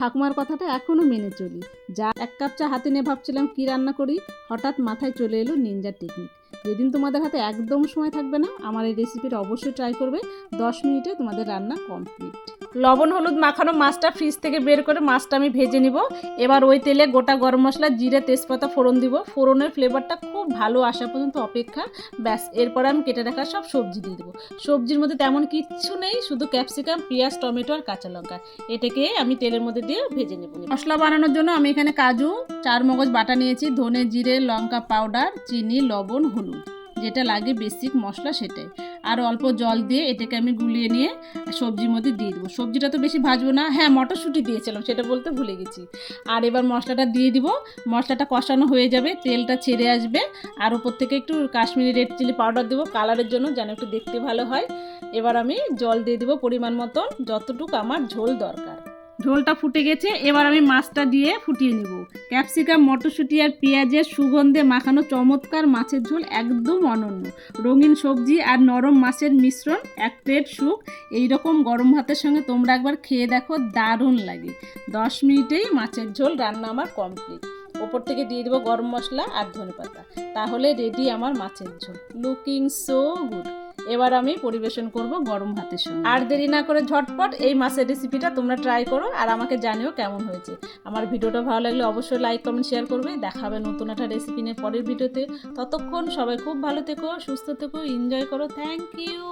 ঠাকুমার কথাটা এখনও মেনে চলি। যা 1 কাপ চা হাতে নিয়ে ভাবছিলাম কি রান্না করি, হঠাৎ মাথায় চলে এলো নিনজা টেকনিক। যেদিন তোমাদের হাতে একদম সময় থাকবে না, আমার এই রেসিপিটা অবশ্যই ট্রাই করবে। 10 মিনিটে তোমাদের রান্না কমপ্লিট। লবণ হলুদ মাখানো মাছটা ফ্রিজ থেকে বের করে মাছটা আমি ভেজে নিব। এবার ওই তেলে গোটা গরম মশলা, জিরে, তেজপাতা ফোড়ন দিব। ফোড়নের ফ্লেভারটা খুব ভালো আসা পর্যন্ত অপেক্ষা। ব্যাস, এরপরে আমি কেটে রাখা সব সবজি দিয়ে দেবো। সবজির মধ্যে তেমন কিচ্ছু নেই, শুধু ক্যাপসিকাম, পেঁয়াজ, টমেটো আর কাঁচা লঙ্কা। এটাকে আমি তেলের মধ্যে দিয়ে ভেজে নেব। মশলা বানানোর জন্য আমি এখানে কাজু, 4 মগজ বাটা নিয়েছি, ধনে, জিরে, লঙ্কা পাউডার, চিনি, লবণ, হলুদ, যেটা লাগে বেসিক মশলা সেটাই। আর অল্প জল দিয়ে এটাকে আমি গুলিয়ে নিয়ে সবজির মধ্যে দিয়ে দেবো। সবজিটা তো বেশি ভাজবো না। হ্যাঁ, মটরশুঁটি দিয়েছিলাম, সেটা বলতে ভুলে গেছি। আর এবার মশলাটা দিয়ে দিব। মশলাটা কষানো হয়ে যাবে, তেলটা ছেড়ে আসবে। আর উপর থেকে একটু কাশ্মীরি রেড চিলি পাউডার দেবো কালারের জন্য, যেন একটু দেখতে ভালো হয়। এবার আমি জল দিয়ে দিব পরিমাণ মতন, যতটুকু আমার ঝোল দরকার। ঝোলটা ফুটে গেছে, এবার আমি মাছটা দিয়ে ফুটিয়ে নিব। ক্যাপসিকাম, মটরশুঁটি আর পেঁয়াজের সুগন্ধে মাখানো চমৎকার মাছের ঝোল একদম অনন্য। রঙিন সবজি আর নরম মাছের মিশ্রণ, এক প্লেট স্যুপ। এইরকম গরম ভাতের সঙ্গে তোমরা একবার খেয়ে দেখো, দারুণ লাগে। 10 মিনিটেই মাছের ঝোল রান্না আমার কমপ্লিট। ওপর থেকে দিয়ে দেবো গরম মশলা আর ধনেপাতা। তাহলে রেডি আমার মাছের ঝোল, লুকিং সো গুড। এবার আমি পরিবেশন করব গরম ভাতের সঙ্গে। আর দেরি না করে ঝটপট এই মাছের রেসিপিটা তোমরা ট্রাই করো আর আমাকে জানিও কেমন হয়েছে। আমার ভিডিওটা ভালো লাগলে অবশ্যই লাইক, কমেন্ট, শেয়ার করবে। দেখা হবে নতুন একটা রেসিপি নিয়ে পরের ভিডিওতে। ততক্ষণ সবাই খুব ভালো থেকো, সুস্থ থেকো, এনজয় করো। Thank you.